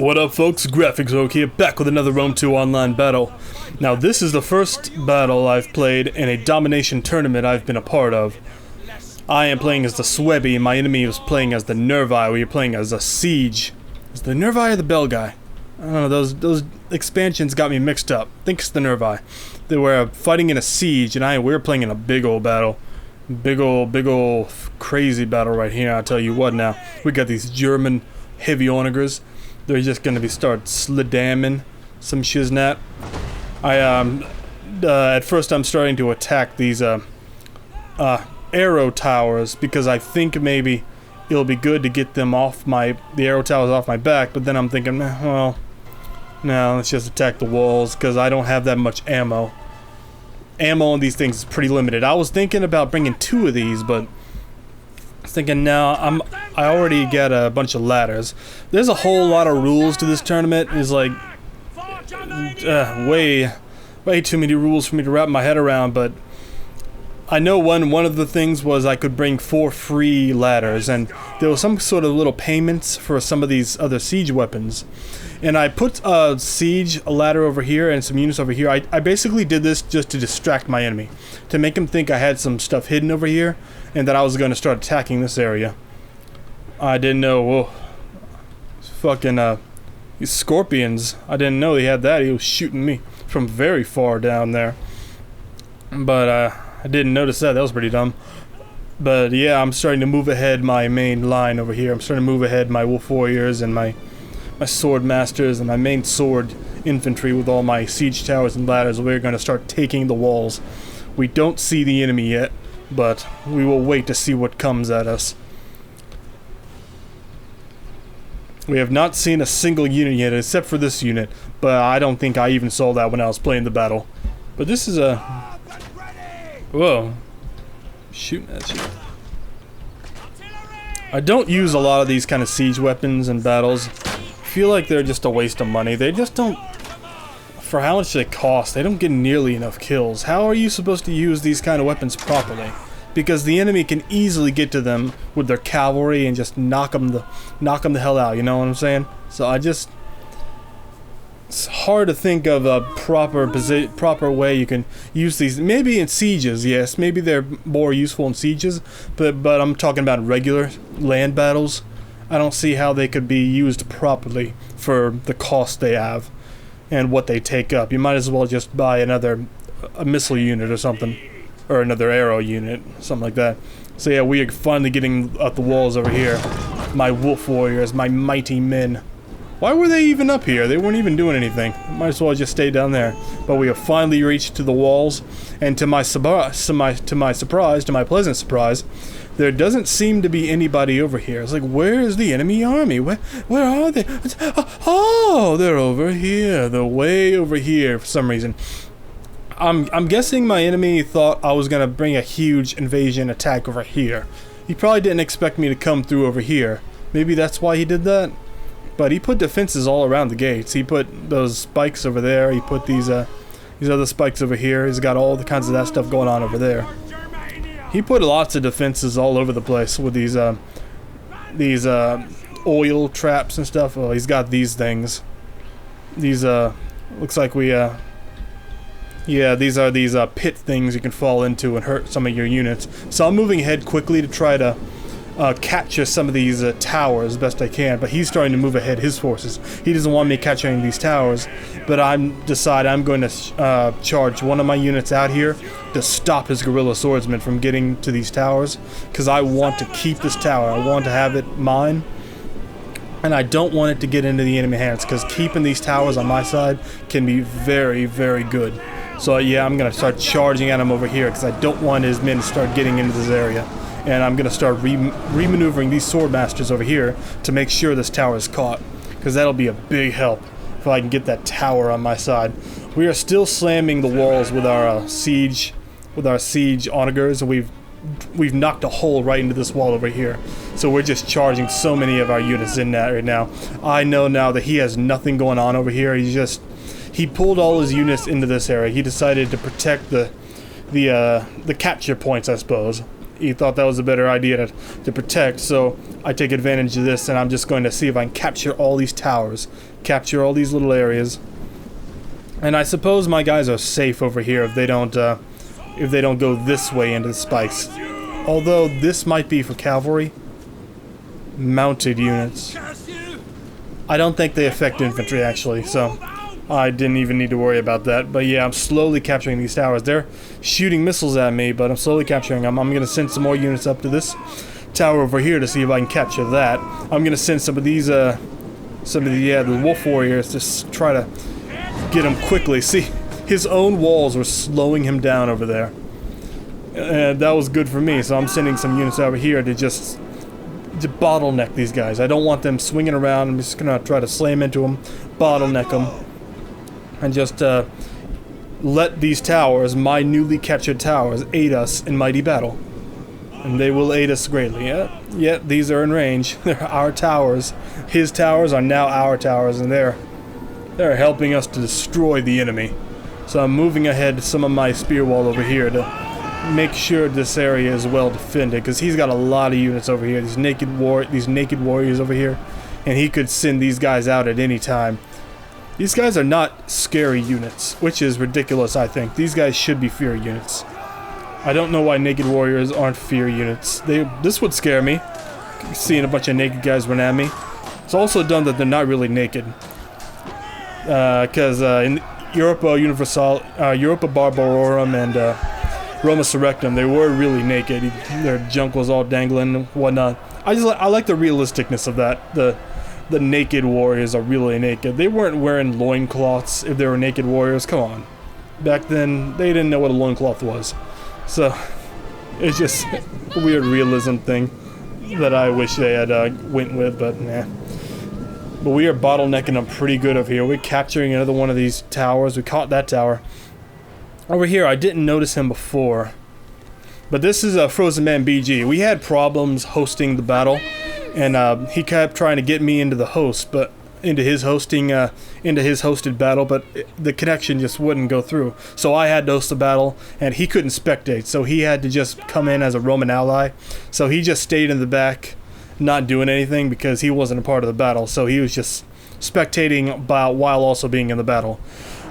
What up folks, Graphics Oak here, back with another Rome 2 online battle. Now this is the first battle I've played in a Domination tournament I've been a part of. I am playing as the Suebi, and my enemy is playing as the Nervii. We are playing as a siege. Is the Nervii or the Bell guy? I don't know, those expansions got me mixed up. I think it's the Nervii. They were fighting in a siege, and we were playing in a big old battle. Big old crazy battle right here, I'll tell you what now. We got these German heavy onagers. They're just gonna start slidamming some shiznat. At first I'm starting to attack these arrow towers because I think maybe it'll be good to get them off the arrow towers off my back, but then I'm thinking, well, no, let's just attack the walls because I don't have that much ammo. Ammo on these things is pretty limited. I was thinking about bringing 2 of these, but I was thinking, no, I already got a bunch of ladders. There's a whole lot of rules to this tournament. It's like way too many rules for me to wrap my head around, but I know one of the things was I could bring 4 free ladders, and there was some sort of little payments for some of these other siege weapons. And I put a siege ladder over here and some units over here. I basically did this just to distract my enemy, to make him think I had some stuff hidden over here and that I was going to start attacking this area. I didn't know, whoa, fucking these scorpions, I didn't know he had that. He was shooting me from very far down there. But I didn't notice that. That was pretty dumb. But yeah, I'm starting to move ahead my main line over here. I'm starting to move ahead my wolf warriors and my sword masters and my main sword infantry with all my siege towers and ladders. We're going to start taking the walls. We don't see the enemy yet, but we will wait to see what comes at us. We have not seen a single unit yet, except for this unit, but I don't think I even saw that when I was playing the battle. But this is a... Whoa. Shooting at you. I don't use a lot of these kind of siege weapons in battles. I feel like they're just a waste of money. They just don't... For how much they cost, they don't get nearly enough kills. How are you supposed to use these kind of weapons properly? Because the enemy can easily get to them with their cavalry and just knock them the hell out, you know what I'm saying? So it's hard to think of a proper way you can use these. Maybe in sieges, yes, maybe they're more useful in sieges, but I'm talking about regular land battles. I don't see how they could be used properly for the cost they have and what they take up. You might as well just buy a missile unit or something. Or another arrow unit, something like that. So yeah, we are finally getting up the walls over here. My wolf warriors, my mighty men. Why were they even up here? They weren't even doing anything. Might as well just stay down there. But we have finally reached to the walls, and to my pleasant surprise, there doesn't seem to be anybody over here. It's like, where is the enemy army? Where are they? Oh, they're over here. They're way over here for some reason. I'm guessing my enemy thought I was gonna bring a huge invasion attack over here. He probably didn't expect me to come through over here. Maybe that's why he did that. But he put defenses all around the gates. He put those spikes over there. He put these other spikes over here. He's got all the kinds of that stuff going on over there. He put lots of defenses all over the place with these oil traps and stuff. Oh, he's got these things. These looks like yeah, these are these pit things you can fall into and hurt some of your units. So I'm moving ahead quickly to try to capture some of these towers as best I can. But he's starting to move ahead his forces. He doesn't want me capturing these towers. But I'm going to charge one of my units out here to stop his guerrilla swordsmen from getting to these towers. Because I want to keep this tower. I want to have it mine. And I don't want it to get into the enemy hands. Because keeping these towers on my side can be very, very good. So yeah, I'm going to start charging at him over here because I don't want his men to start getting into this area. And I'm going to start re-maneuvering these sword masters over here to make sure this tower is caught. Because that'll be a big help if I can get that tower on my side. We are still slamming the walls with our siege onagers. And we've knocked a hole right into this wall over here. So we're just charging so many of our units in that right now. I know now that he has nothing going on over here. He pulled all his units into this area. He decided to protect the capture points, I suppose. he thought that was a better idea to protect, so I take advantage of this, and I'm just going to see if I can capture all these towers, capture all these little areas. And I suppose my guys are safe over here if they don't go this way into the spikes. Although this might be for cavalry. Mounted units. I don't think they affect infantry actually, so I didn't even need to worry about that. But yeah, I'm slowly capturing these towers. They're shooting missiles at me, but I'm slowly capturing them. I'm going to send some more units up to this tower over here to see if I can capture that. I'm going to send some of these, the wolf warriors to try to get him quickly. See, his own walls were slowing him down over there. And that was good for me, so I'm sending some units over here to just bottleneck these guys. I don't want them swinging around. I'm just going to try to slam into them, bottleneck them, and just let these towers, my newly captured towers, aid us in mighty battle. And they will aid us greatly. Yeah, these are in range. They're our towers. His towers are now our towers, and they're helping us to destroy the enemy. So I'm moving ahead some of my spear wall over here to make sure this area is well defended, because he's got a lot of units over here. These naked warriors over here, and he could send these guys out at any time. These guys are not scary units, which is ridiculous. I think these guys should be fear units. I don't know why naked warriors aren't fear units. This would scare me, seeing a bunch of naked guys run at me. It's also done that they're not really naked, because in Europa Barbarorum and Roma Surrectum, they were really naked. Their junk was all dangling and whatnot. I like the realisticness of that. The naked warriors are really naked. They weren't wearing loincloths if they were naked warriors. Come on. Back then, they didn't know what a loincloth was. So, it's just a weird realism thing that I wish they had went with, but nah. But we are bottlenecking them pretty good over here. We're capturing another one of these towers. We caught that tower. Over here, I didn't notice him before, but this is a frozenmanbg. We had problems hosting the battle, and he kept trying to get me into the host, but into his hosted battle, but the connection just wouldn't go through. So I had to host the battle, and he couldn't spectate, so he had to just come in as a Roman ally. So he just stayed in the back, not doing anything, because he wasn't a part of the battle. So he was just spectating while also being in the battle.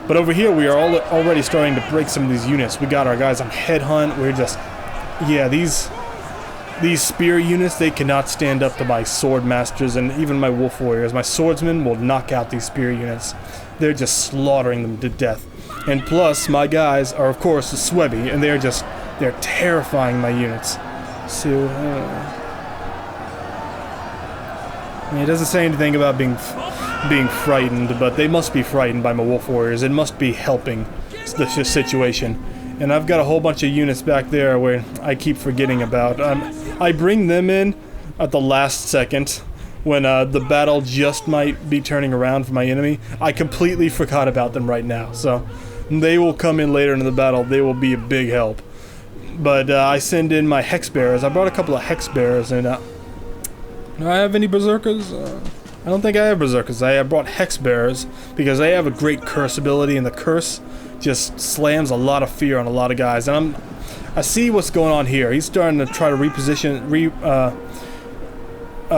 But over here, we are already starting to break some of these units. We got our guys on headhunt. We're just, yeah, these spear units, they cannot stand up to my sword masters and even my wolf warriors. My swordsmen will knock out these spear units. They're just slaughtering them to death. And plus, my guys are, of course, the Suebi, and they're terrifying my units. So, it doesn't say anything about being frightened, but they must be frightened by my wolf warriors. It must be helping the situation. And I've got a whole bunch of units back there where I keep forgetting about. I bring them in at the last second when the battle just might be turning around for my enemy. I completely forgot about them right now, so they will come in later in the battle. They will be a big help. But I send in my hex bearers. I brought a couple of hex bearers, and do I have any berserkers? I don't think I have berserkers. I brought hex bearers because they have a great curse ability, and the curse just slams a lot of fear on a lot of guys. And I see what's going on here. He's starting to try to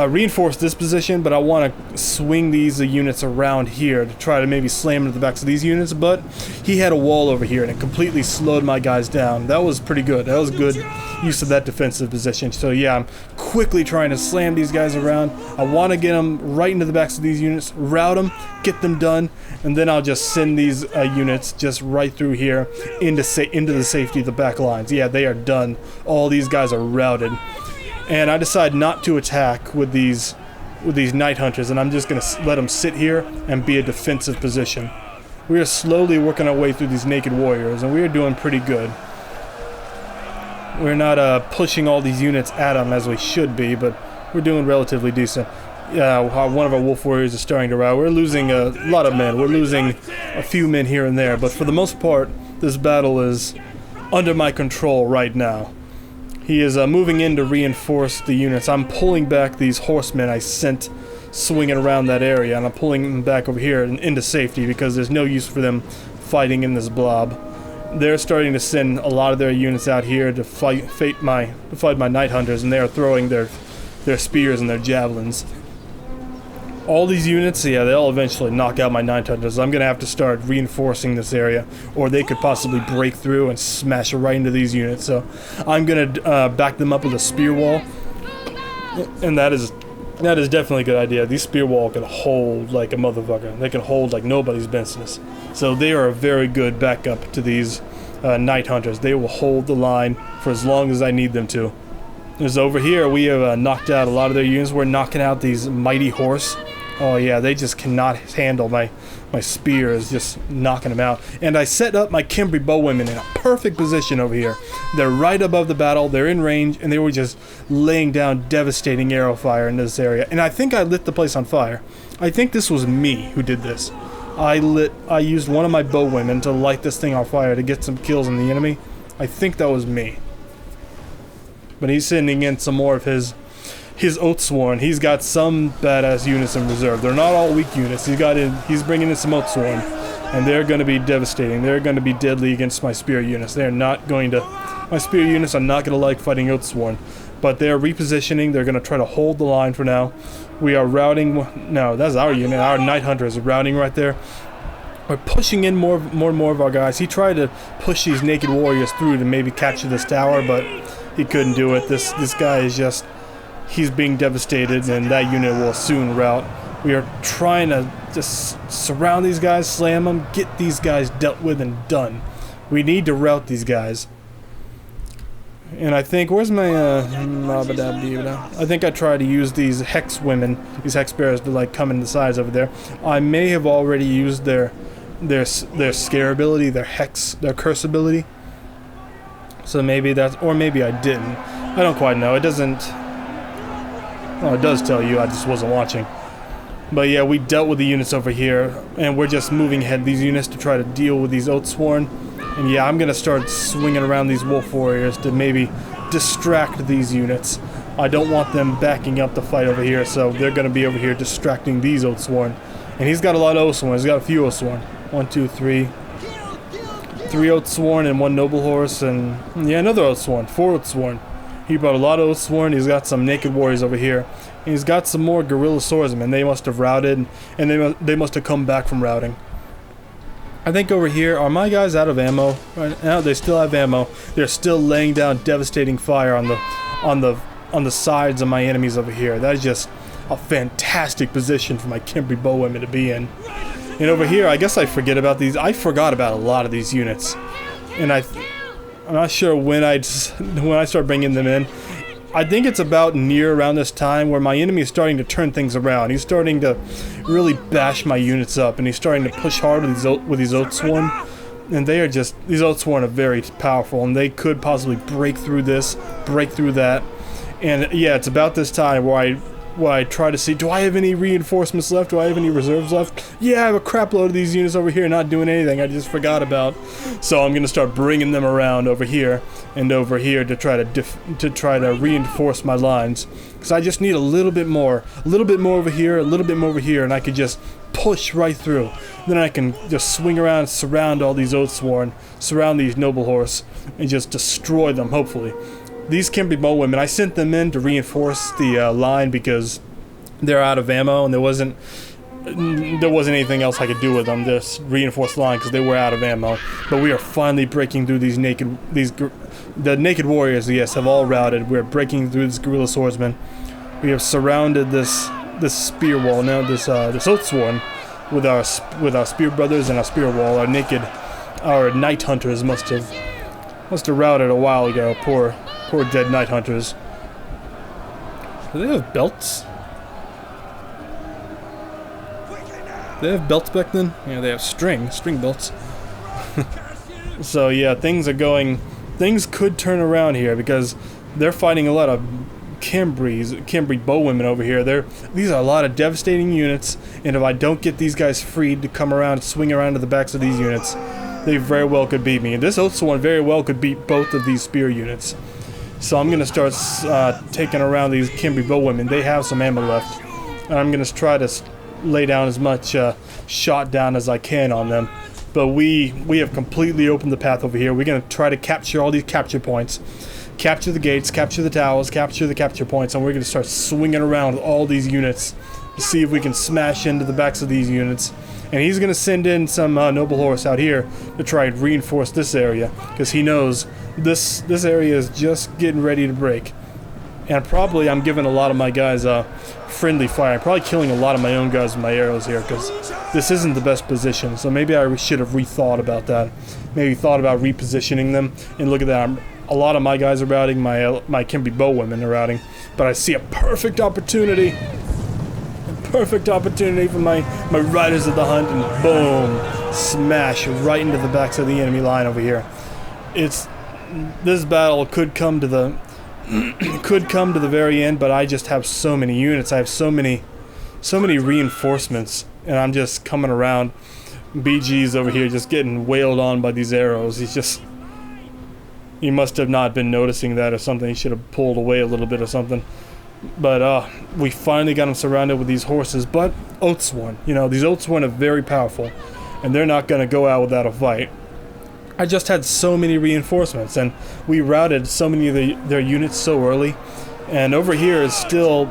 reinforce this position, but I want to swing these units around here to try to maybe slam into the backs of these units. But he had a wall over here, and it completely slowed my guys down. That was pretty good. That was good use of that defensive position. So yeah, I'm quickly trying to slam these guys around. I want to get them right into the backs of these units, rout them, get them done, and then I'll just send these units just right through here into the safety of the back lines. Yeah, they are done. All these guys are routed. And I decide not to attack with these night hunters, and I'm just going to let them sit here and be a defensive position. We are slowly working our way through these naked warriors, and we are doing pretty good. We're not pushing all these units at them as we should be, but we're doing relatively decent. Yeah, one of our wolf warriors is starting to rout. We're losing a lot of men. We're losing a few men here and there, but for the most part, this battle is under my control right now. He is moving in to reinforce the units. I'm pulling back these horsemen I sent swinging around that area, and I'm pulling them back over here into safety because there's no use for them fighting in this blob. they're starting to send a lot of their units out here to fight my night hunters, and they are throwing their spears and their javelins. All these units, yeah, they'll eventually knock out my night hunters. I'm gonna have to start reinforcing this area, or they could possibly break through and smash right into these units. So I'm gonna back them up with a spear wall, and that is definitely a good idea. These spear wall can hold like a motherfucker. They can hold like nobody's business. So they are a very good backup to these night hunters. They will hold the line for as long as I need them to. Because over here we have knocked out a lot of their units. We're knocking out these mighty horse. Oh yeah, they just cannot handle my spears, just knocking them out. And I set up my Cimbri bowwomen in a perfect position over here. They're right above the battle, they're in range, and they were just laying down devastating arrow fire in this area. And I think I lit the place on fire. I think this was me who did this. I used one of my bowwomen to light this thing on fire to get some kills on the enemy. I think that was me. But he's sending in some more of his Oathsworn. He's got some badass units in reserve. They're not all weak units. He's bringing in some Oathsworn, and they're going to be devastating. They're going to be deadly against my spear units. They're not going to. My spear units are not going to like fighting Oathsworn, but they're repositioning. They're going to try to hold the line for now. We are routing. No, that's our unit. Our Night Hunter is routing right there. We're pushing in more and more of our guys. He tried to push these naked warriors through to maybe capture this tower, but he couldn't do it. This guy is just. He's being devastated, and that unit will soon rout. We are trying to just surround these guys, slam them, get these guys dealt with and done. We need to rout these guys. And I think, where's my, I think I tried to use these hex women, these hex bearers to like come in the sides over there. I may have already used their scare ability, their curse ability. So maybe that's, or maybe I didn't. I don't quite know. It doesn't. Oh, it does tell you, I just wasn't watching. But yeah, we dealt with the units over here, and we're just moving ahead these units to try to deal with these Oathsworn. And yeah, I'm gonna start swinging around these wolf warriors to maybe distract these units. I don't want them backing up the fight over here, so they're gonna be over here distracting these Oathsworn. And he's got a lot of Oathsworn. He's got a few Oathsworn. 1, 2, 3. 3 Oathsworn and 1 noble horse, and yeah, another Oathsworn. 4 Oathsworn. He brought a lot of Oathsworn. He's got some naked warriors over here. And he's got some more guerrilla swordsmen. They must have routed, and they must have come back from routing. I think over here, are my guys out of ammo? Right now, they still have ammo. They're still laying down devastating fire on the sides of my enemies over here. That is just a fantastic position for my Cimbri bowwomen to be in. And over here, I guess I forget about these. I forgot about a lot of these units, and I'm not sure when I start bringing them in. I think it's about near around this time where my enemy is starting to turn things around. He's starting to really bash my units up, and he's starting to push hard with these Oathsworn. And they are just, these Oathsworn are very powerful, and they could possibly break through this, break through that. And yeah, it's about this time where I try to see, do I have any reinforcements left? Do I have any reserves left? Yeah, I have a crap load of these units over here not doing anything I just forgot about. So I'm going to start bringing them around over here and over here to try to reinforce my lines. Because I just need a little bit more over here, a little bit more over here, and I could just push right through. Then I can just swing around, surround all these Oathsworn, surround these noble horse, and just destroy them, hopefully. These Cimbri bowwomen, I sent them in to reinforce the line because they're out of ammo, and there wasn't anything else I could do with them. Just reinforce the line because they were out of ammo. But we are finally breaking through the naked warriors. Yes, have all routed. We're breaking through this guerrilla swordsman. We have surrounded this spear wall now. This Oathsworn with our spear brothers and our spear wall. Our night hunters must have routed a while ago. Poor dead night hunters. Do they have belts? Did they have belts back then? Yeah, they have string belts. So yeah, things could turn around here because they're fighting a lot of Cimbri bowwomen over here. These are a lot of devastating units, and if I don't get these guys freed to come around and swing around to the backs of these units, they very well could beat me. And this Oathsworn very well could beat both of these spear units. So I'm going to start taking around these Cimbri bowwomen. They have some ammo left. And I'm going to try to lay down as much shot down as I can on them. But we have completely opened the path over here. We're going to try to capture all these capture points. Capture the gates, capture the towers, capture the capture points, and we're going to start swinging around with all these units to see if we can smash into the backs of these units. And he's going to send in some noble horse out here to try and reinforce this area, because he knows this area is just getting ready to break. And probably I'm giving a lot of my guys friendly fire. I'm probably killing a lot of my own guys with my arrows here, because this isn't the best position. So maybe I should have rethought about that. Maybe thought about repositioning them. And look at that. A lot of my guys are routing. My Kimby bowwomen are routing. But I see a perfect opportunity. Perfect opportunity for my riders of the hunt, and boom, smash right into the backs of the enemy line over here. This battle could come to the very end, but I just have so many units. I have so many reinforcements, and I'm just coming around. BG's over here just getting wailed on by these arrows. He must have not been noticing that or something. He should have pulled away a little bit or something. But we finally got him surrounded with these horses. But Oathsworn, these Oathsworn are very powerful, and they're not going to go out without a fight. I just had so many reinforcements, and we routed so many of their units so early. And over here is still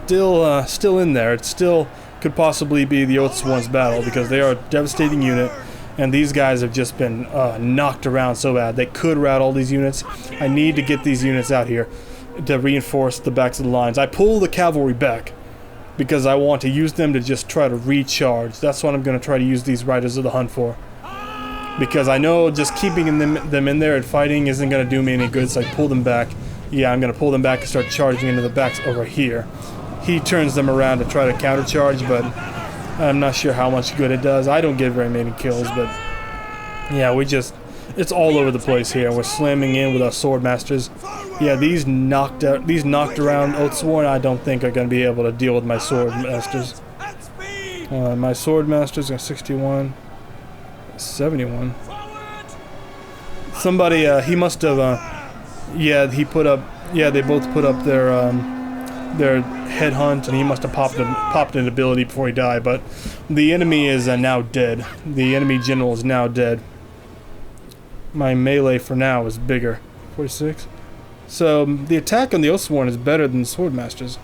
in there. It still could possibly be the Oathsworn's battle, because they are a devastating unit, and these guys have just been knocked around so bad. They could rout all these units. I need to get these units out here to reinforce the backs of the lines. I pull the cavalry back because I want to use them to just try to recharge. That's what I'm going to try to use these riders of the hunt for, because I know just keeping them in there and fighting isn't going to do me any good. So I pull them back. Yeah, I'm going to pull them back and start charging into the backs over here. He turns them around to try to countercharge, but I'm not sure how much good it does. I don't get very many kills, but yeah, it's all over the place here. We're slamming in with our sword masters. Yeah, these knocked around Oathsworn, I don't think are going to be able to deal with my sword masters. My sword masters are 61, 71. Somebody, he must have, he put up, they both put up their headhunt, and he must have popped an ability before he died. But the enemy is now dead. The enemy general is now dead. My melee for now is bigger, 46. So the attack on the Oathsworn is better than the Swordmasters.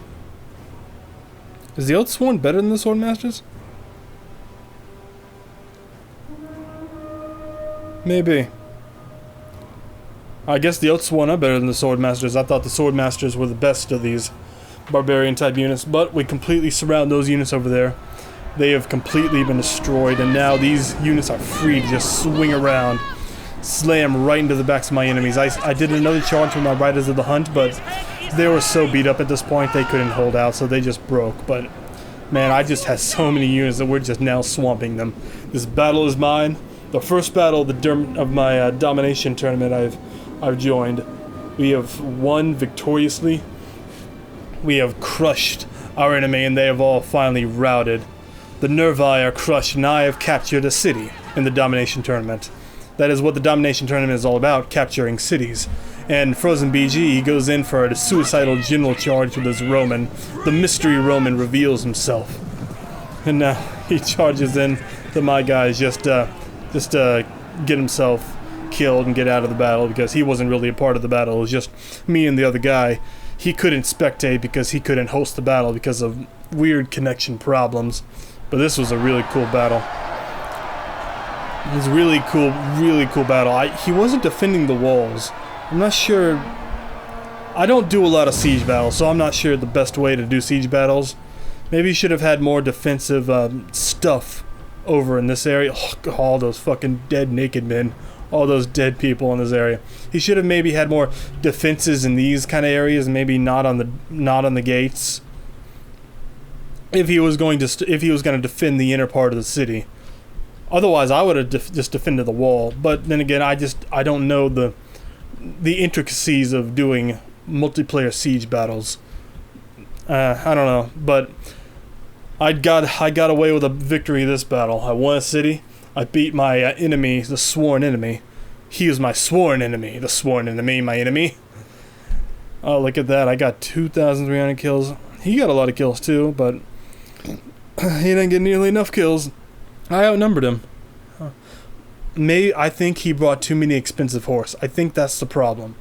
Is the Oathsworn better than the Swordmasters? Maybe. I guess the Oathsworn are better than the Swordmasters. I thought the Swordmasters were the best of these barbarian type units, but we completely surround those units over there. They have completely been destroyed, and now these units are free to just swing around, slam right into the backs of my enemies. I did another charge with my riders of the hunt, but they were so beat up at this point they couldn't hold out, so they just broke. But man, I just had so many units that we're just now swamping them. This battle is mine. The first battle of my domination tournament I've joined. We have won victoriously. We have crushed our enemy, and they have all finally routed. The Nervii are crushed, and I have captured a city in the domination tournament. That is what the domination tournament is all about, capturing cities. And frozenmanbg, he goes in for a suicidal general charge with his Roman. The mystery Roman reveals himself. And now he charges in to my guys just to get himself killed and get out of the battle, because he wasn't really a part of the battle. It was just me and the other guy. He couldn't spectate because he couldn't host the battle because of weird connection problems. But this was a really cool battle. It was a really cool battle. He wasn't defending the walls. I'm not sure. I don't do a lot of siege battles, so I'm not sure the best way to do siege battles. Maybe he should have had more defensive stuff over in this area. Oh, all those fucking dead naked men. All those dead people in this area. He should have maybe had more defenses in these kind of areas, maybe not on the gates. If he was going to defend the inner part of the city. Otherwise, I would have just defended the wall. But then again, I don't know the intricacies of doing multiplayer siege battles. I don't know, but I got away with a victory this battle. I won a city. I beat my enemy, the sworn enemy. He is my sworn enemy, the sworn enemy, my enemy. Oh, look at that. I got 2,300 kills. He got a lot of kills too, but he didn't get nearly enough kills. I outnumbered him. I think he brought too many expensive horse. I think that's the problem.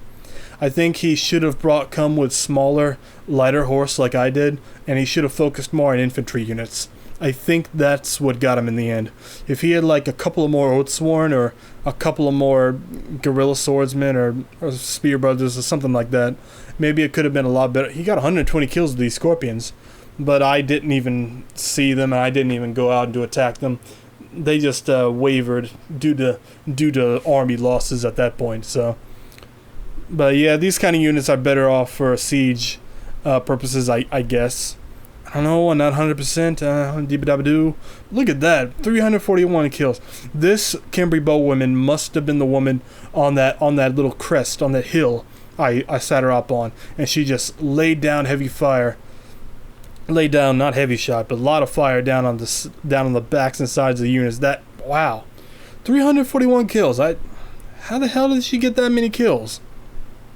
I think he should have come with smaller, lighter horse like I did, and he should have focused more on infantry units. I think that's what got him in the end. If he had like a couple of more Oathsworn or a couple of more guerrilla swordsmen or spear brothers or something like that, maybe it could have been a lot better. He got 120 kills with these scorpions, but I didn't even see them, and I didn't even go out to attack them. They just wavered due to army losses at that point. So, but yeah, these kind of units are better off for siege purposes, I guess. I don't know, not 100%. Look at that, 341 kills. This Cambry bowwoman must have been the woman on that little crest, on that hill I sat her up on, and she just laid down heavy fire. Laid down, not heavy shot, but a lot of fire down on the backs and sides of the units. Wow, 341 kills. How the hell did she get that many kills?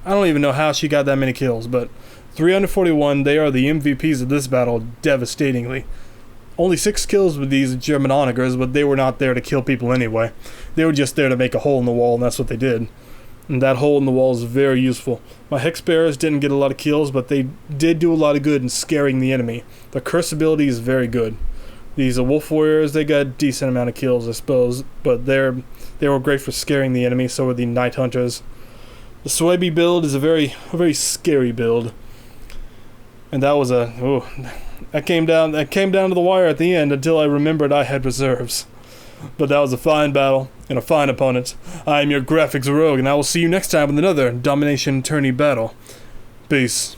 I don't even know how she got that many kills, but 341, they are the MVPs of this battle, devastatingly. Only 6 kills with these German onagers, but they were not there to kill people anyway. They were just there to make a hole in the wall, and that's what they did. And that hole in the wall is very useful. My Hex Bearers didn't get a lot of kills, but they did do a lot of good in scaring the enemy. The curse ability is very good. These Wolf Warriors, they got a decent amount of kills, I suppose, but they were great for scaring the enemy, so were the Night Hunters. The Suebi build is a very scary build. And that was that came down to the wire at the end until I remembered I had reserves. But that was a fine battle and a fine opponent. I am your graphics rogue, and I will see you next time with another Domination Tourney battle. Peace.